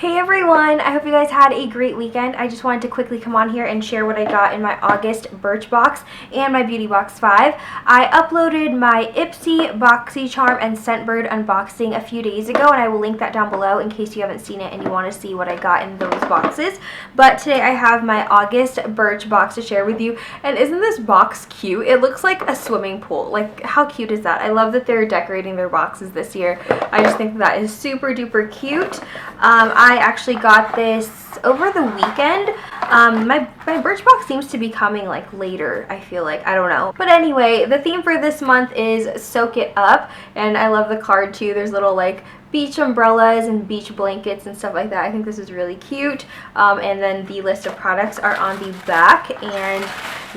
Hey everyone, I hope you guys had a great weekend. I just wanted to quickly come on here and share what I got in my August Birchbox and my BB5. I uploaded my Ipsy, Boxycharm, and Scentbird unboxing a few days ago, and I will link that down below in case you haven't seen it and you want to see what I got in those boxes. But today I have my August Birchbox to share with you, and isn't this box cute? It looks like a swimming pool. Like, how cute is that? I love that they're decorating their boxes this year. I just think that is super duper cute. I actually got this over the weekend. My Birchbox seems to be coming like later, I feel like. I don't know. But anyway, the theme for this month is Soak It Up, and I love the card too. There's little like beach umbrellas and beach blankets and stuff like that. I think this is really cute. And then the list of products are on the back, and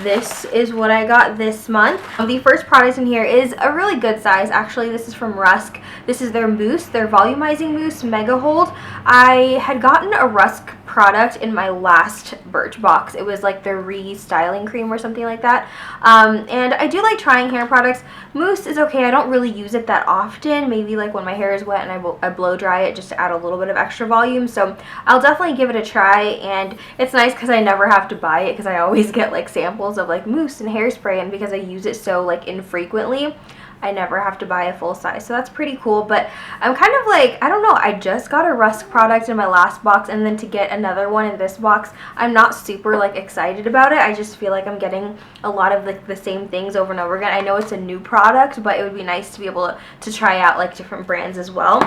this is what I got this month. The first product in here is a really good size. Actually, this is from Rusk. This is their mousse, their volumizing mousse mega hold. I had gotten a Rusk product in my last Birchbox. It was like their restyling cream or something like that. And I do like trying hair products. Mousse is okay. I don't really use it that often. Maybe like when my hair is wet and I blow dry it just to add a little bit of extra volume. So I'll definitely give it a try, and it's nice because I never have to buy it because I always get like samples of like mousse and hairspray, and because I use it so like infrequently, I never have to buy a full size, so that's pretty cool. But I'm kind of like, I don't know, I just got a Rusk product in my last box, and then to get another one in this box, I'm not super like excited about it. I just feel like I'm getting a lot of like the same things over and over again. I know it's a new product, but it would be nice to be able to try out like different brands as well.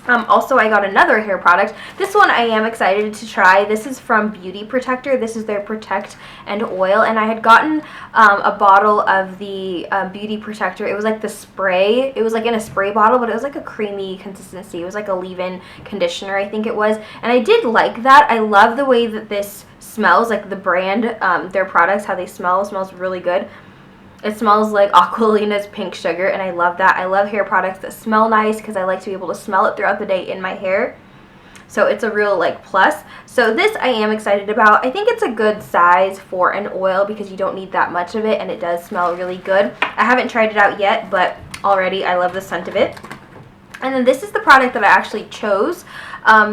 Also, I got another hair product. This one I am excited to try. This is from Beauty Protector. This is their Protect and Oil, and I had gotten a bottle of the Beauty Protector. It was like the spray. It was like in a spray bottle, but it was like a creamy consistency. It was like a leave-in conditioner, I think it was, and I did like that. I love the way that this smells, like the brand, their products, how they smells really good. It smells like Aqualina's Pink Sugar, and I love that. I love hair products that smell nice because I like to be able to smell it throughout the day in my hair. So it's a real like plus. So this I am excited about. I think it's a good size for an oil because you don't need that much of it, and it does smell really good. I haven't tried it out yet, but already I love the scent of it. And then this is the product that I actually chose.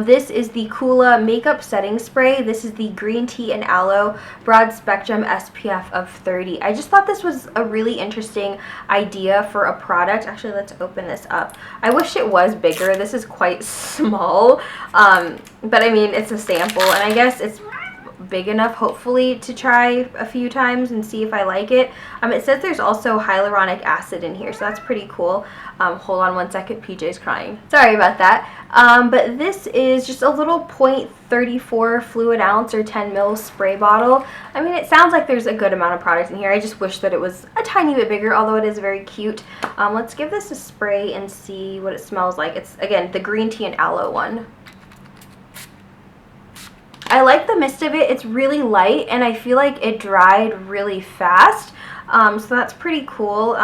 This is the Kula Makeup Setting Spray. This is the Green Tea and Aloe Broad Spectrum SPF of 30. I just thought this was a really interesting idea for a product. Actually, let's open this up. I wish it was bigger. This is quite small, but I mean, it's a sample, and I guess it's big enough hopefully to try a few times and see if I like it. It says there's also hyaluronic acid in here, so that's pretty cool. Hold on one second, PJ's crying. Sorry about that. But this is just a little 0.34 fluid ounce or 10 ml spray bottle. I mean, it sounds like there's a good amount of product in here. I just wish that it was a tiny bit bigger, although it is very cute. Let's give this a spray and see what it smells like. It's, again, the green tea and aloe one. I like the mist of it. It's really light, and I feel like it dried really fast, so that's pretty cool.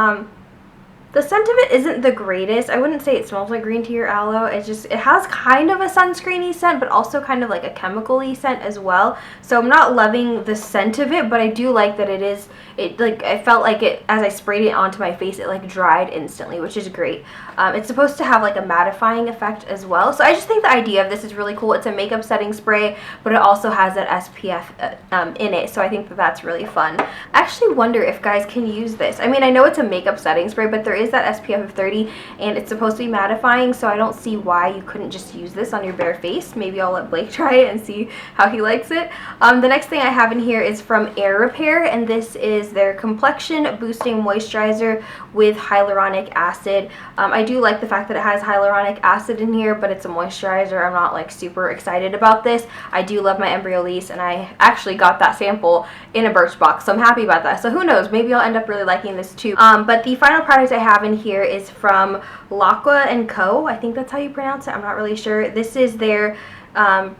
The scent of it isn't the greatest. I wouldn't say it smells like green tea or aloe. It has kind of a sunscreeny scent, but also kind of like a chemical-y scent as well. So I'm not loving the scent of it, but I do like that I felt like it, as I sprayed it onto my face, it like dried instantly, which is great. It's supposed to have like a mattifying effect as well. So I just think the idea of this is really cool. It's a makeup setting spray, but it also has that SPF in it. So I think that that's really fun. I actually wonder if guys can use this. I mean, I know it's a makeup setting spray, but there is that SPF of 30, and it's supposed to be mattifying, so I don't see why you couldn't just use this on your bare face. Maybe I'll let Blake try it and see how he likes it. The next thing I have in here is from Air Repair, and this is their complexion boosting moisturizer with hyaluronic acid. I do like the fact that it has hyaluronic acid in here, but it's a moisturizer. I'm not like super excited about this. I do love my Embryolisse, and I actually got that sample in a Birchbox, so I'm happy about that. So who knows, maybe I'll end up really liking this too. But the final product I have in here is from Laqua & Co. I think that's how you pronounce it. I'm not really sure. This is their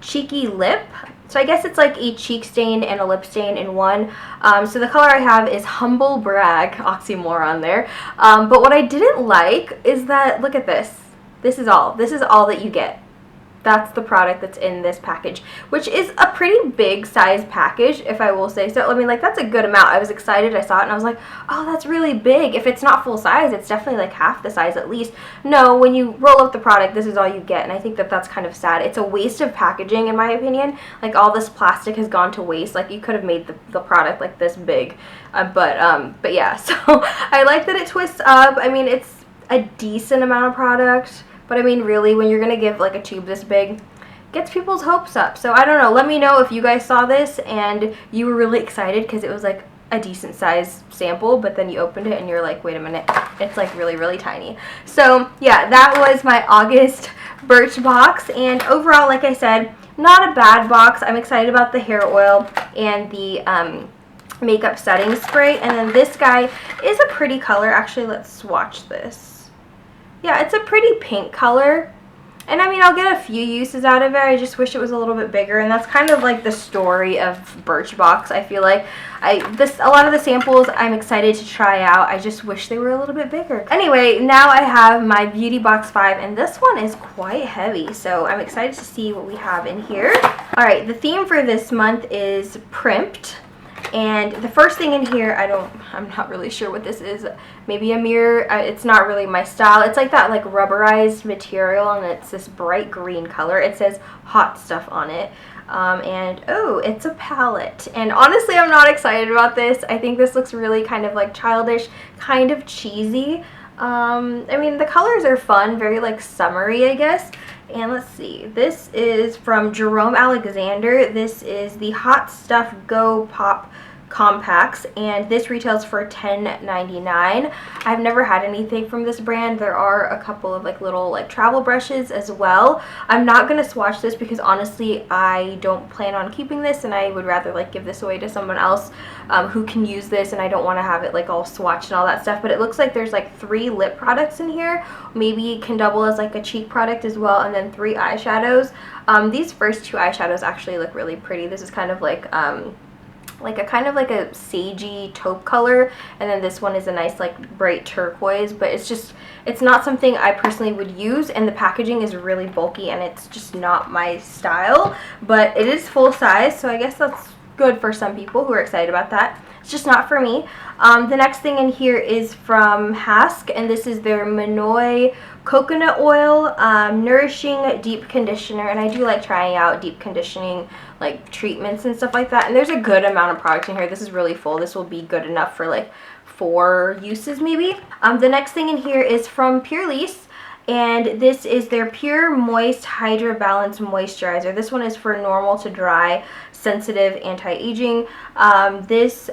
Cheeky Lip. So I guess it's like a cheek stain and a lip stain in one. So the color I have is Humble Brag, oxymoron there. But what I didn't like is that, look at this. This is all that you get. that's the product that's in this package, which is a pretty big size package, if I will say so. I mean, like, that's a good amount. I was excited. I saw it and I was like, oh, that's really big. If it's not full size, it's definitely like half the size at least. No, when you roll up the product, this is all you get, and I think that that's kind of sad. It's a waste of packaging, in my opinion. Like, all this plastic has gone to waste. Like, you could have made the product like this big, but yeah. So I like that it twists up. I mean, it's a decent amount of product. But I mean, really, when you're going to give like a tube this big, gets people's hopes up. So I don't know. Let me know if you guys saw this and you were really excited because it was like a decent size sample, but then you opened it and you're like, wait a minute, it's like really, really tiny. So yeah, that was my August Birchbox. And overall, like I said, not a bad box. I'm excited about the hair oil and the makeup setting spray. And then this guy is a pretty color. Actually, let's swatch this. Yeah, it's a pretty pink color, and I mean, I'll get a few uses out of it. I just wish it was a little bit bigger, and that's kind of like the story of Birchbox. I feel like a lot of the samples I'm excited to try out. I just wish they were a little bit bigger. Anyway, now I have my Beauty Box 5, and this one is quite heavy, so I'm excited to see what we have in here. All right, the theme for this month is primped. And the first thing in here, I'm not really sure what this is. Maybe a mirror. It's not really my style. It's like that like rubberized material, and it's this bright green color. It says hot stuff on it. And oh, it's a palette. And honestly, I'm not excited about this. I think this looks really kind of like childish, kind of cheesy. I mean, the colors are fun, very like summery, I guess. And let's see, this is from Jerome Alexander. This is the Hot Stuff Go Pop Compacts, and this retails for $10.99. I've never had anything from this brand. There are a couple of like little like travel brushes as well. I'm not going to swatch this because honestly I don't plan on keeping this, and I would rather like give this away to someone else who can use this, and I don't want to have it like all swatched and all that stuff. But it looks like there's like 3 lip products in here. Maybe it can double as like a cheek product as well, and then 3 eyeshadows. These first 2 eyeshadows actually look really pretty. This is kind of like a kind of like a sagey taupe color, and then this one is a nice like bright turquoise, but it's not something I personally would use, and the packaging is really bulky and it's just not my style. But it is full size, so I guess that's good for some people who are excited about that. It's just not for me. The next thing in here is from Hask, and this is their Minoy Coconut Oil Nourishing Deep Conditioner, and I do like trying out deep conditioning like treatments and stuff like that, and there's a good amount of product in here. This is really full. This will be good enough for like 4 uses maybe. The next thing in here is from Purlisse, and this is their Pure Moist Hydra Balance Moisturizer. This one is for normal to dry, sensitive, anti-aging. This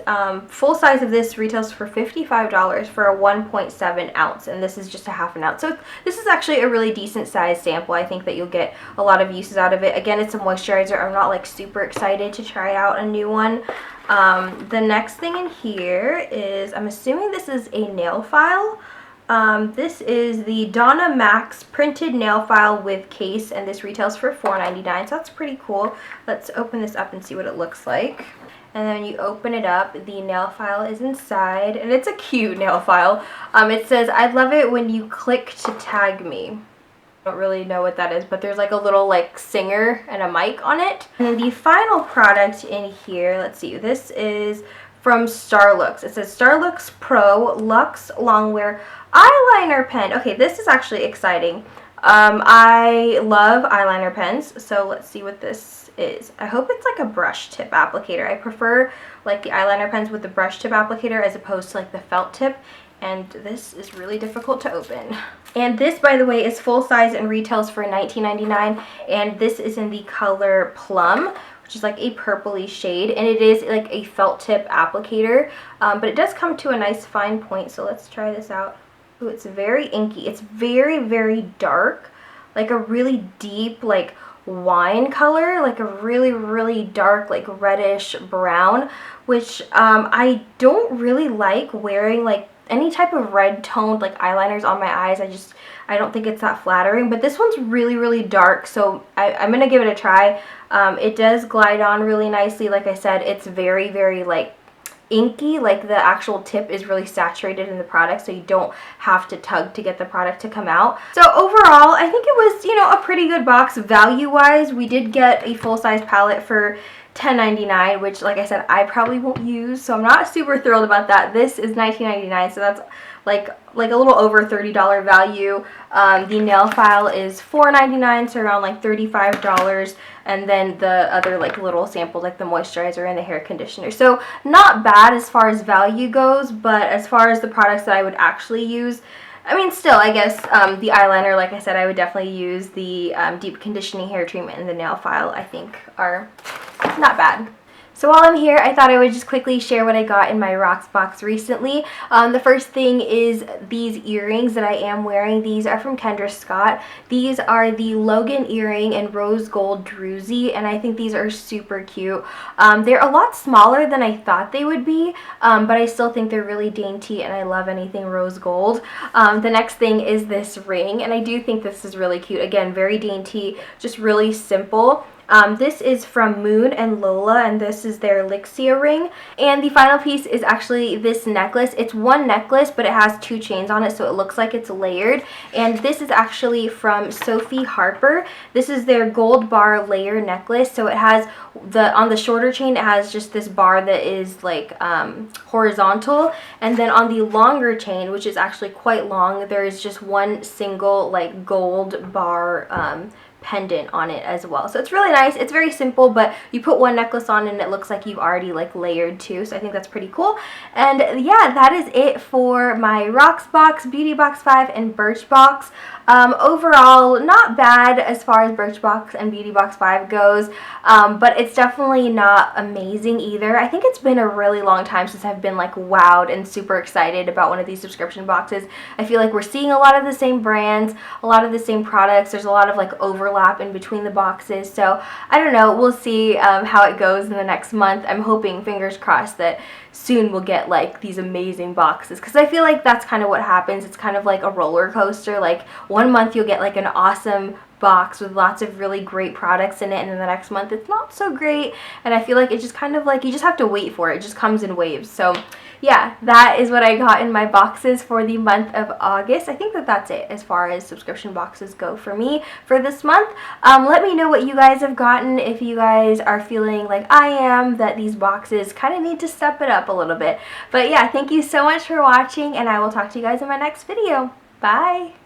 full size of this retails for $55 for a 1.7 ounce, and this is just a half an ounce. So this is actually a really decent size sample. I think that you'll get a lot of uses out of it. Again, it's a moisturizer. I'm not like super excited to try out a new one. The next thing in here is, I'm assuming this is a nail file. This is the Donna Max printed nail file with case, and this retails for $4.99, so that's pretty cool. Let's open this up and see what it looks like. And then you open it up, the nail file is inside, and it's a cute nail file. It says, "I'd love it when you click to tag me." I don't really know what that is, but there's like a little like singer and a mic on it. And then the final product in here, let's see, this is from Starlux. It says Starlux Pro Luxe Longwear Eyeliner Pen. Okay, this is actually exciting. I love eyeliner pens, so let's see what this is. I hope it's like a brush tip applicator. I prefer like the eyeliner pens with the brush tip applicator as opposed to like the felt tip, and this is really difficult to open. And this, by the way, is full size and retails for $19.99, and this is in the color Plum, which is like a purpley shade, and it is like a felt tip applicator, but it does come to a nice fine point. So let's try this out. Ooh, it's very inky. It's very, very dark, like a really deep like wine color, like a really, really dark like reddish brown, which I don't really like wearing like any type of red toned like eyeliners on my eyes. I don't think it's that flattering, but this one's really, really dark, so I'm gonna give it a try. It does glide on really nicely. Like I said, it's very, very like inky, like the actual tip is really saturated in the product, so you don't have to tug to get the product to come out. So overall, I think it was, you know, a pretty good box value-wise. We did get a full-size palette for $10.99, which, like I said, I probably won't use, so I'm not super thrilled about that. This is $19.99, so that's like a little over $30 value. The nail file is $4.99, so around like $35, and then the other like little samples, like the moisturizer and the hair conditioner. So not bad as far as value goes, but as far as the products that I would actually use, I mean, still, I guess the eyeliner, like I said, I would definitely use the deep conditioning hair treatment, and the nail file, I think, are not bad. So while I'm here, I thought I would just quickly share what I got in my Rocksbox recently. The first thing is these earrings that I am wearing. These are from Kendra Scott. These are the Logan earring in rose gold druzy, and I think these are super cute. They're a lot smaller than I thought they would be, but I still think they're really dainty, and I love anything rose gold. The next thing is this ring, and I do think this is really cute. Again, very dainty, just really simple. This is from Moon and Lola, and this is their Lixia ring. And the final piece is actually this necklace. It's one necklace, but it has two chains on it, so it looks like it's layered. And this is actually from Sophie Harper. This is their gold bar layer necklace. So it has on the shorter chain, it has just this bar that is like horizontal, and then on the longer chain, which is actually quite long, there is just one single like gold bar pendant on it as well. So it's really nice. It's very simple, but you put one necklace on and it looks like you've already like layered two, so I think that's pretty cool. And yeah, that is it for my Rocksbox, BB5 and Birchbox. Overall, not bad as far as Birchbox and BB5 goes, but it's definitely not amazing either. I think it's been a really long time since I've been like wowed and super excited about one of these subscription boxes. I feel like we're seeing a lot of the same brands, a lot of the same products. There's a lot of like overlap in between the boxes, so I don't know. We'll see how it goes in the next month. I'm hoping, fingers crossed, that soon we'll get like these amazing boxes, because I feel like that's kind of what happens. It's kind of like a roller coaster. Like one month you'll get like an awesome box with lots of really great products in it, and then the next month it's not so great, and I feel like it's just kind of like you just have to wait for it. It just comes in waves. So yeah, that is what I got in my boxes for the month of August. I think that that's it as far as subscription boxes go for me for this month. Let me know what you guys have gotten, if you guys are feeling like I am, that these boxes kind of need to step it up a little bit. But yeah, thank you so much for watching, and I will talk to you guys in my next video. Bye!